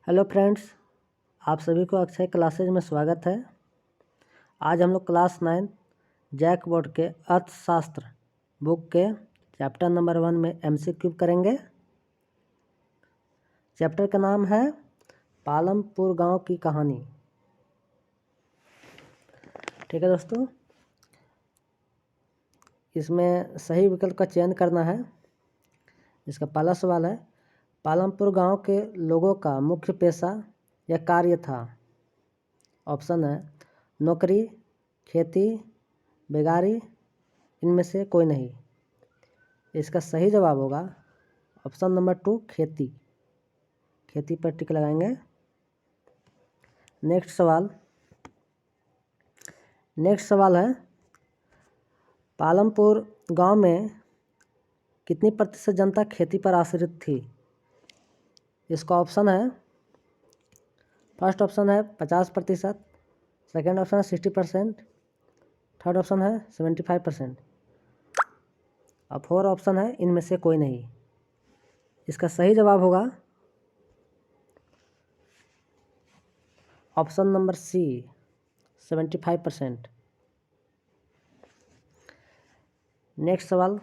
Hello friends, आप सभी को अक्षय क्लासेज में स्वागत है। आज हम लोग क्लास 9 जैक बोर्ड के अर्थशास्त्र बुक के चैप्टर नंबर 1 में MCQ करेंगे। चैप्टर का नाम है पालमपुर गांव की कहानी। ठीक है दोस्तों, इसमें सही विकल्प का चयन करना है। इसका पहला सवाल है, पालमपुर गांव के लोगों का मुख्य पेशा या कार्य था। ऑप्शन है नौकरी, खेती, बेगारी, इनमें से कोई नहीं। इसका सही जवाब होगा ऑप्शन नंबर 2 खेती। खेती पर टिक लगाएंगे। नेक्स्ट सवाल है, पालमपुर गांव में कितनी प्रतिशत जनता खेती पर आश्रित थी। इसका ऑप्शन है, फर्स्ट ऑप्शन है 50%, सेकेंड ऑप्शन है 60%, थर्ड ऑप्शन है 75% और फोर्थ ऑप्शन है इनमें से कोई नहीं। इसका सही जवाब होगा ऑप्शन नंबर सी 75%। नेक्स्ट सवाल,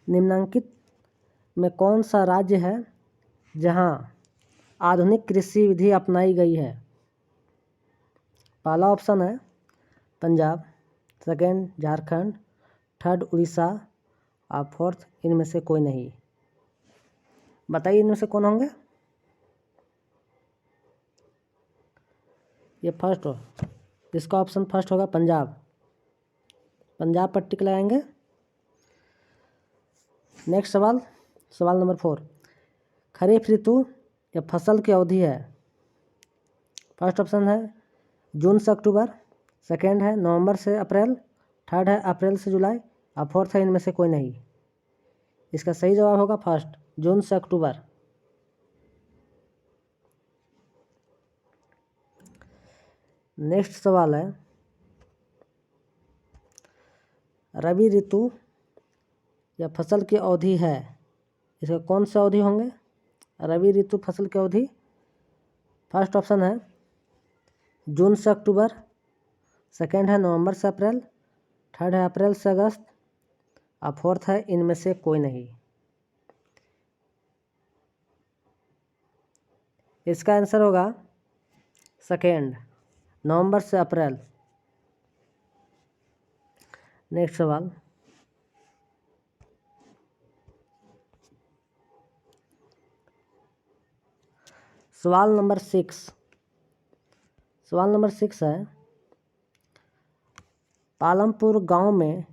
निम्नलिखित में कौन सा राज्य है जहां आधुनिक कृषि विधि अपनाई गई है। पहला ऑप्शन है पंजाब, सेकेंड झारखंड, थर्ड उड़ीसा और फोर्थ इनमें से कोई नहीं। बताइए इनमें से कौन होंगे। ये फर्स्ट हो, इसका ऑप्शन फर्स्ट होगा पंजाब। पंजाब पर टिक लगाएंगे। नेक्स्ट सवाल नंबर 4, खरीफ ऋतु या फसल की अवधि है। फर्स्ट ऑप्शन है जून से अक्टूबर, सेकेंड है नवंबर से अप्रैल, थर्ड है अप्रैल से जुलाई और फोर्थ है इनमें से कोई नहीं। इसका सही जवाब होगा फर्स्ट, जून से अक्टूबर। नेक्स्ट सवाल है, रबी ऋतु या फसल की अवधि है, इसका कौन सा अवधि होंगे। रबी ऋतु फसल की अवधि, फर्स्ट ऑप्शन है जून से अक्टूबर, सेकेंड है नवंबर से अप्रैल, थर्ड है अप्रैल से अगस्त और फोर्थ है इनमें से कोई नहीं। इसका आंसर होगा सेकेंड, नवंबर से अप्रैल। नेक्स्ट सवाल नंबर 6 है, पालमपुर गांव में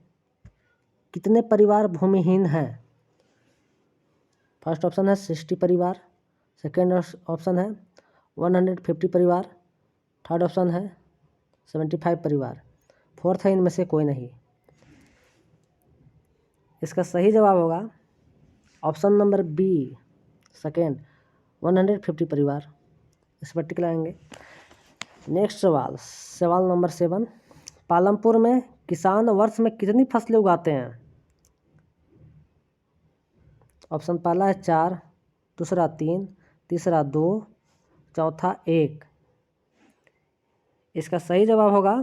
कितने परिवार भूमिहीन हैं। फर्स्ट ऑप्शन है 60 परिवार, सेकेंड ऑप्शन है 150 परिवार, थर्ड ऑप्शन है 75 परिवार, फोर्थ है इनमें से कोई नहीं। इसका सही जवाब होगा ऑप्शन नंबर बी सेकेंड, 150 परिवार। इस पर टिक लगाएंगे। नेक्स्ट सवाल नंबर 7, पालमपुर में किसान वर्ष में कितनी फसलें उगाते हैं। ऑप्शन पहला है 4, दूसरा 3, तीसरा 2, चौथा 1। इसका सही जवाब होगा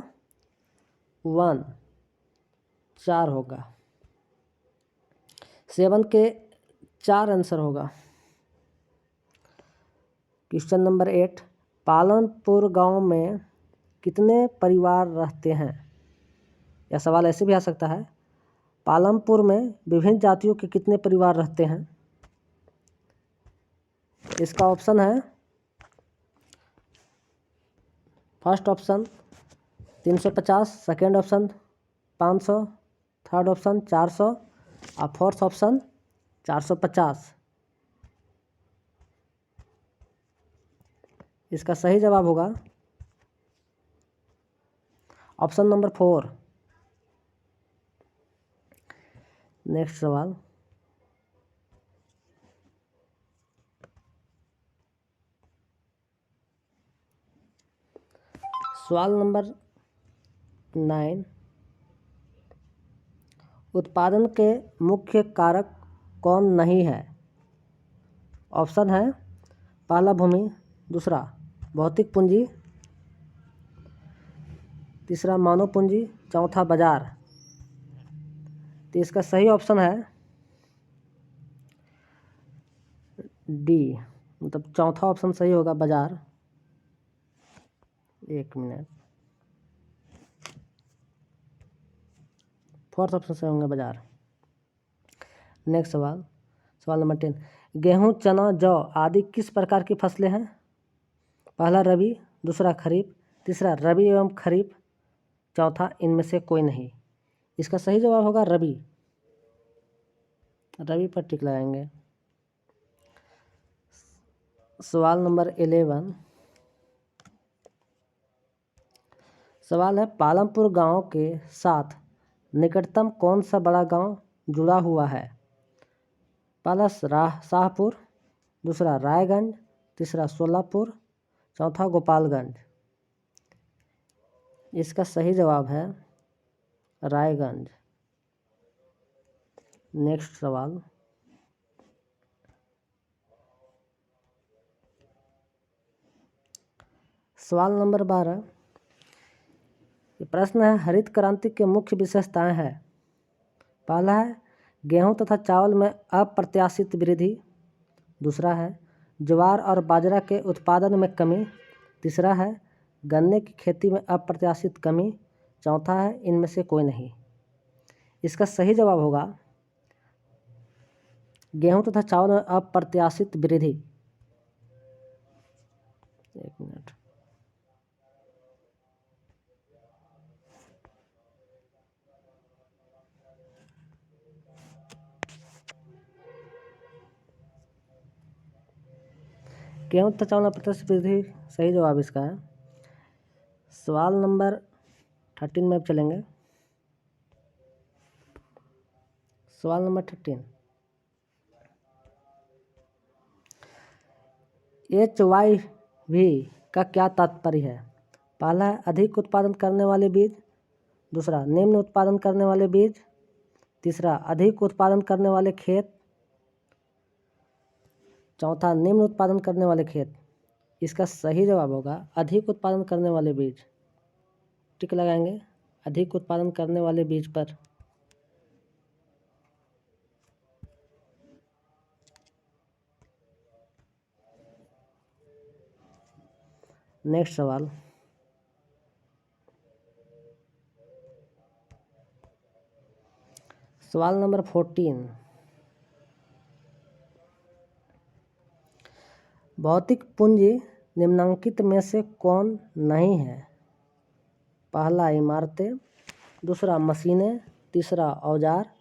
1, 4 होगा। 7 के 4 आंसर होगा। क्वेश्चन नंबर 8, पालमपुर गांव में कितने परिवार रहते हैं। यह सवाल ऐसे भी आ सकता है, पालमपुर में विभिन्न जातियों के कितने परिवार रहते हैं। इसका ऑप्शन है first option 350, second option 500, third option 400 और फोर्थ ऑप्शन 450। इसका सही जवाब होगा ऑप्शन नंबर 4। नेक्स्ट सवाल नंबर 9, उत्पादन के मुख्य कारक कौन नहीं है? ऑप्शन है पहला भूमि, दूसरा भौतिक पूंजी, तीसरा मानव पूंजी, चौथा बाजार। तो इसका सही ऑप्शन है डी, मतलब चौथा ऑप्शन सही होगा, बाजार। एक मिनट, फोर्थ ऑप्शन सही होंगे, बाजार। नेक्स्ट सवाल नंबर 10, गेहूं, चना, जौ आदि किस प्रकार की फसलें हैं? पहला रबी, दूसरा खरीफ, तीसरा रबी एवं खरीफ, चौथा इनमें से कोई नहीं। इसका सही जवाब होगा रबी। रबी पर टिक लगाएंगे। सवाल नंबर 11, सवाल है पालमपुर गांव के साथ निकटतम कौन सा बड़ा गांव जुड़ा हुआ है? पहला शाहपुर, दूसरा रायगंज, तीसरा सोलापुर, चौथा गोपालगंज। इसका सही जवाब है रायगंज। नेक्स्ट सवाल नंबर 12, ये प्रश्न है हरित क्रांति के मुख्य विशेषताएं हैं। पहला है गेहूं तथा चावल में अप्रत्याशित वृद्धि, दूसरा है ज्वार और बाजरा के उत्पादन में कमी, तीसरा है गन्ने की खेती में अप्रत्याशित कमी, चौथा है इनमें से कोई नहीं। इसका सही जवाब होगा गेहूं तथा चावल में अप्रत्याशित वृद्धि। एक मिनट, गेहूं तथा चावल में अप्रत्याशित वृद्धि सही जवाब इसका है। सवाल नंबर 13 में अब चलेंगे। सवाल नंबर 13, HYV का क्या तात्पर्य है? पहला है अधिक उत्पादन करने वाले बीज, दूसरा निम्न उत्पादन करने वाले बीज, तीसरा अधिक उत्पादन करने वाले खेत, चौथा निम्न उत्पादन करने वाले खेत। इसका सही जवाब होगा अधिक उत्पादन करने वाले बीज। टिक लगाएंगे अधिक उत्पादन करने वाले बीज पर। नेक्स्ट सवाल नंबर 14, भौतिक पूंजी निम्नलिखित में से कौन नहीं है? पहला इमारतें, दूसरा मशीनें, तीसरा औजार,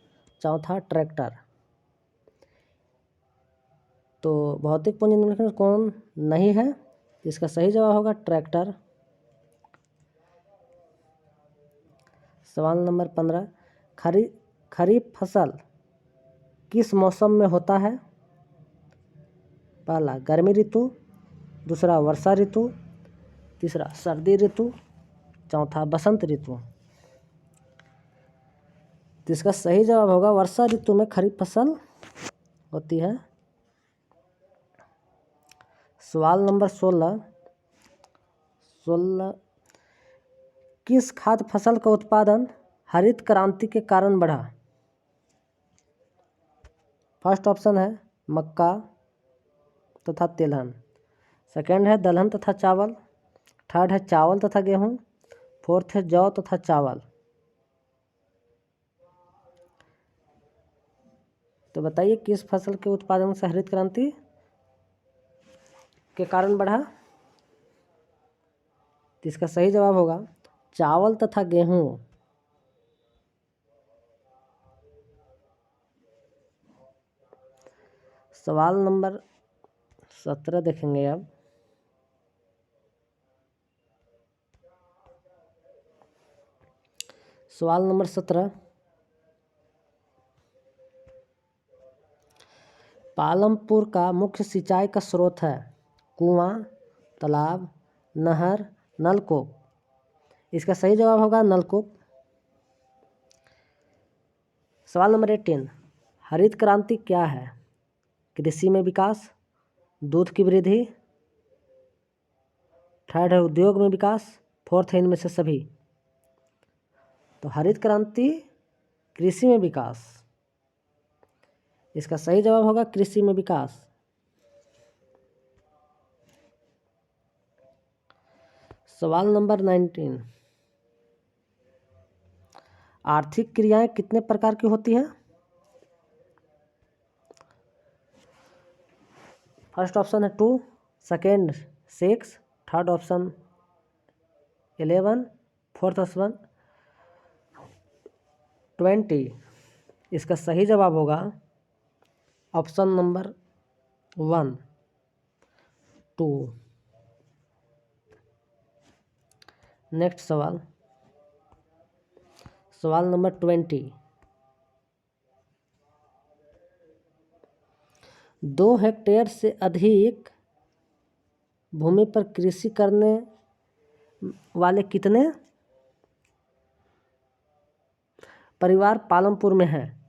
चौथा ट्रैक्टर। तो भौतिक पूंजी निम्नलिखित में कौन नहीं है? इसका सही जवाब होगा ट्रैक्टर। सवाल नंबर 15, खरीफ फसल किस मौसम में होता है? पहला गर्मी ऋतु, दूसरा वर्षा ऋतु, तीसरा सर्दी ऋतु, चौथा बसंत ऋतु। तो इसका सही जवाब होगा वर्षा ऋतु में खरीफ फसल होती है। सवाल नंबर 16, किस खाद्य फसल का उत्पादन हरित क्रांति के कारण बढ़ा? फर्स्ट ऑप्शन है मक्का तथा तिलहन, सेकंड है दलहन तथा चावल, थर्ड है चावल तथा गेहूं, फोर्थ है जौ तथा चावल। तो बताइए किस फसल के उत्पादन से हरित क्रांति के कारण बढ़ा? तो इसका सही जवाब होगा चावल तथा गेहूं। सवाल नंबर 17 देखेंगे अब। सवाल नंबर 17, पालमपुर का मुख्य सिंचाई का स्रोत है कुआं, तालाब, नहर, नलकूप। इसका सही जवाब होगा नलकूप। सवाल नंबर 18, हरित क्रांति क्या है? कृषि में विकास, दूध की वृद्धि, थर्ड है उद्योग में विकास, फोर्थ है इनमें से सभी। तो हरित क्रांति कृषि में विकास, इसका सही जवाब होगा कृषि में विकास। सवाल नंबर 19, आर्थिक क्रियाएं कितने प्रकार की होती हैं? फर्स्ट ऑप्शन है 2, second 6, third option 11, fourth option 20। इसका सही जवाब होगा ऑप्शन नंबर 1, 2। नेक्स्ट सवाल, सवाल नंबर 20, 2 हेक्टेयर से अधिक भूमि पर कृषि करने वाले कितने परिवार पालमपुर में हैं?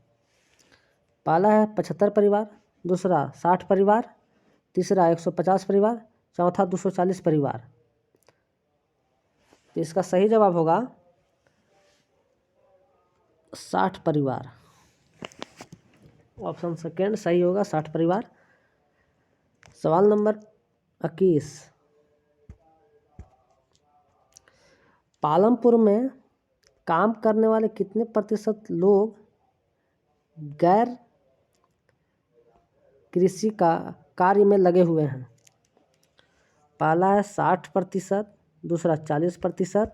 पहला है 75 परिवार, दूसरा 60 परिवार, तीसरा 150 परिवार, चौथा 240 परिवार। तो इसका सही जवाब होगा 60 परिवार। ऑप्शन सेकेंड सही होगा, 60 परिवार। सवाल नंबर 21, पालमपुर में काम करने वाले कितने प्रतिशत लोग गैर कृषि का कार्य में लगे हुए हैं? पहला है 60%, दूसरा 40%,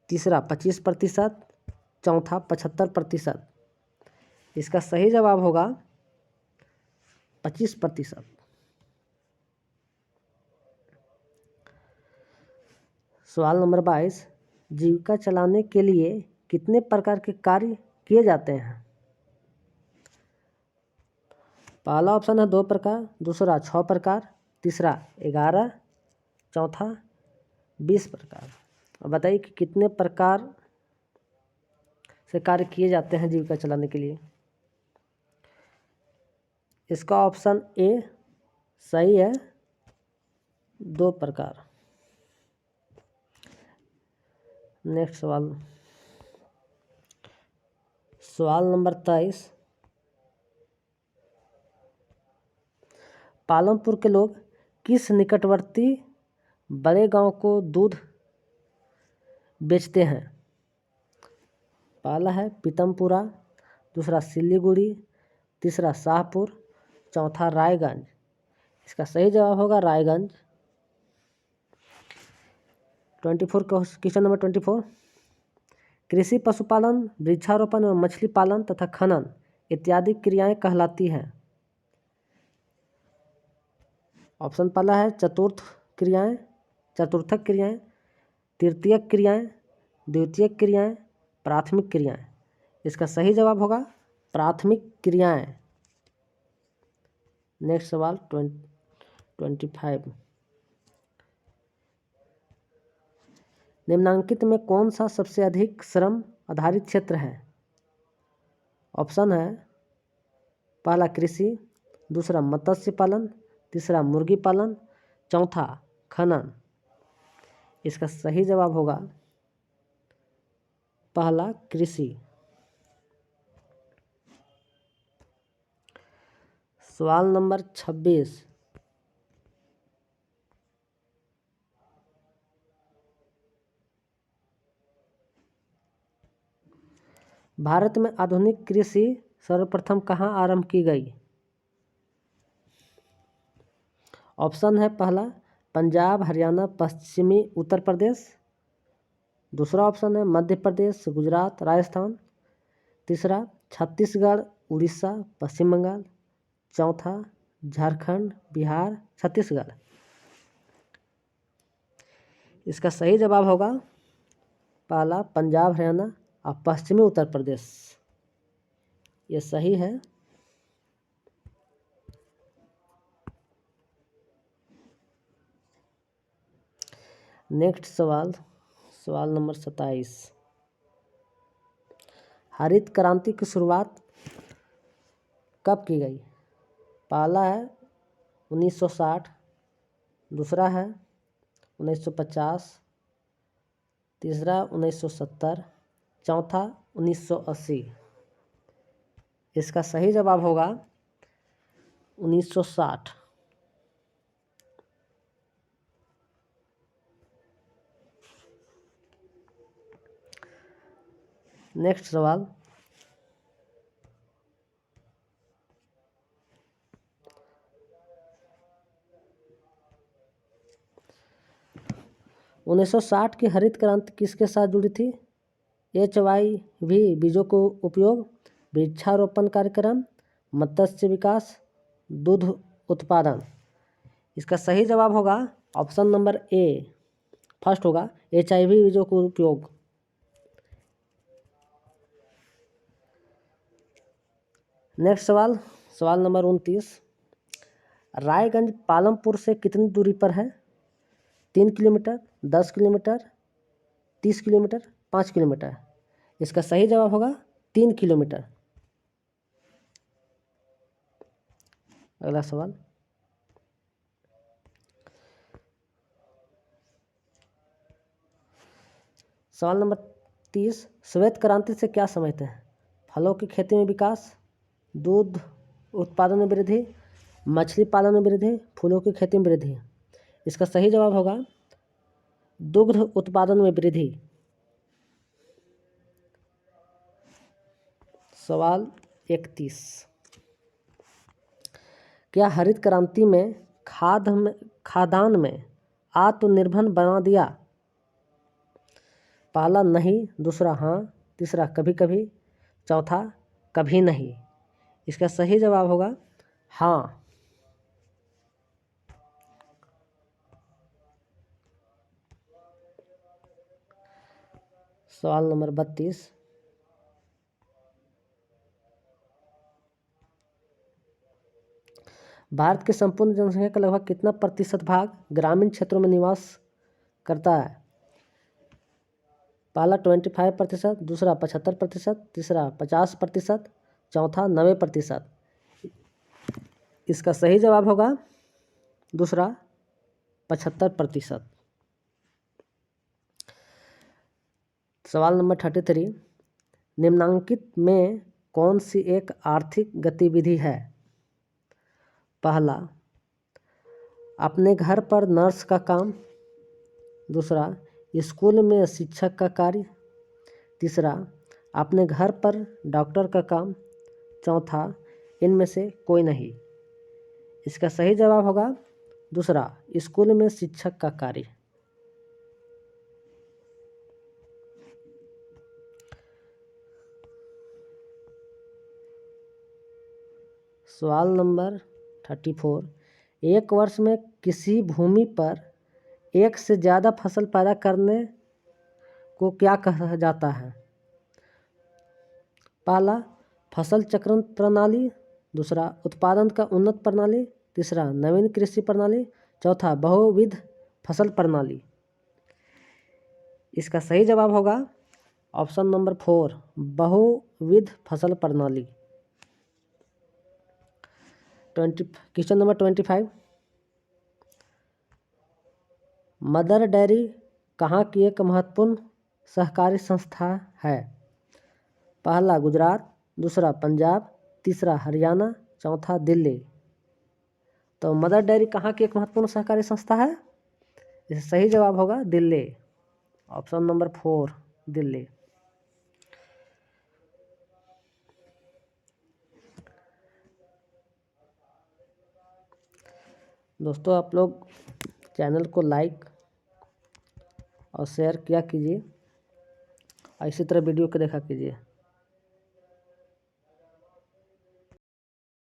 तीसरा 25%, चौथा 75%। इसका सही जवाब होगा 25%। सवाल नंबर 22, जीविका चलाने के लिए कितने प्रकार के कार्य किए जाते हैं? पहला ऑप्शन है 2 प्रकार, दूसरा 6 प्रकार, तीसरा 11, चौथा 20 प्रकार। अब बताइए कि कितने प्रकार से कार्य किए जाते हैं जीविका चलाने के लिए? इसका ऑप्शन ए सही है, 2 प्रकार। नेक्स्ट सवाल, सवाल नंबर 23, पालमपुर के लोग किस निकटवर्ती बड़े गांव को दूध बेचते हैं? पहला है पीतमपुरा, दूसरा सिलीगुड़ी, तीसरा शाहपुर, चौथा रायगंज। इसका सही जवाब होगा रायगंज। 24 क्वेश्चन नंबर 24, कृषि, पशुपालन, वृक्षारोपण एवं मछली पालन तथा खनन इत्यादि क्रियाएं कहलाती हैं। ऑप्शन पहला है चतुर्थक क्रियाएं, तृतीयक क्रियाएं, द्वितीयक क्रियाएं, प्राथमिक क्रियाएं। इसका सही जवाब होगा प्राथमिक क्रियाएं। नेक्स्ट सवाल 25, निम्नांकित में कौन सा सबसे अधिक श्रम आधारित क्षेत्र है? ऑप्शन है पहला कृषि, दूसरा मत्स्य पालन, तीसरा मुर्गी पालन, चौथा खनन। इसका सही जवाब होगा पहला कृषि। सवाल नंबर 26, भारत में आधुनिक कृषि सर्वप्रथम कहाँ आरंभ की गई? ऑप्शन है पहला पंजाब, हरियाणा, पश्चिमी उत्तर प्रदेश, दूसरा ऑप्शन है मध्य प्रदेश, गुजरात, राजस्थान, तीसरा छत्तीसगढ़, उड़ीसा, पश्चिम बंगाल, चौथा झारखंड, बिहार, छत्तीसगढ़। इसका सही जवाब होगा पहला पंजाब, हरियाणा और पश्चिमी उत्तर प्रदेश। ये सही है। नेक्स्ट सवाल नंबर 27। हरित क्रांति की शुरुआत कब की गई? पहला है 1960, दूसरा है 1950, तीसरा 1970, चौथा 1980। इसका सही जवाब होगा 1960। नेक्स्ट सवाल, उन्नीस सौ 60 की हरित क्रांति किसके साथ जुड़ी थी? HYV बीजों को उपयोग, वृक्षारोपण कार्यक्रम, मत्स्य विकास, दूध उत्पादन। इसका सही जवाब होगा ऑप्शन नंबर ए, फर्स्ट होगा HIV बीजों को उपयोग। नेक्स्ट सवाल नंबर 29। रायगंज पालमपुर से कितनी दूरी पर है? 3 किलोमीटर, 10 किलोमीटर, 30 किलोमीटर, 5 किलोमीटर। इसका सही जवाब होगा 3 किलोमीटर। अगला सवाल, सवाल नंबर 30। श्वेत क्रांति से क्या समझते हैं? फलों की खेती में विकास, दूध उत्पादन में वृद्धि, मछली पालन में वृद्धि, फूलों की खेती में वृद्धि। इसका सही जवाब होगा दुग्ध उत्पादन में वृद्धि। सवाल 31। क्या हरित क्रांति में खाद्यान्न में आत्मनिर्भर बना दिया? पहला नहीं, दूसरा हाँ, तीसरा कभी कभी, चौथा कभी नहीं। इसका सही जवाब होगा हाँ। सवाल नंबर 32। भारत की संपूर्ण जनसंख्या का लगभग कितना प्रतिशत भाग ग्रामीण क्षेत्रों में निवास करता है? पहला 25%, दूसरा 75%, तीसरा 50%, चौथा 90%। इसका सही जवाब होगा दूसरा 75%। सवाल नंबर 33। निम्नलिखित में कौन सी एक आर्थिक गतिविधि है? पहला अपने घर पर नर्स का काम, दूसरा स्कूल में शिक्षक का कार्य, तीसरा अपने घर पर डॉक्टर का काम, चौथा इनमें से कोई नहीं। इसका सही जवाब होगा दूसरा स्कूल में शिक्षक का कार्य। सवाल नंबर 34। एक वर्ष में किसी भूमि पर एक से ज़्यादा फसल पैदा करने को क्या कहा जाता है? पहला फसल चक्रण प्रणाली, दूसरा उत्पादन का उन्नत प्रणाली, तीसरा नवीन कृषि प्रणाली, चौथा बहुविध फसल प्रणाली। इसका सही जवाब होगा ऑप्शन नंबर 4, बहुविध फसल प्रणाली। Question number 25। मदर डेयरी कहाँ की एक महत्वपूर्ण सहकारी संस्था है? पहला गुजरात, दूसरा पंजाब, तीसरा हरियाणा, चौथा दिल्ली। तो मदर डेयरी कहाँ की एक महत्वपूर्ण सहकारी संस्था है? इसका सही जवाब होगा दिल्ली, ऑप्शन नंबर 4 दिल्ली। दोस्तों आप लोग चैनल को लाइक और शेयर किया कीजिए और इसी तरह वीडियो को देखा कीजिए।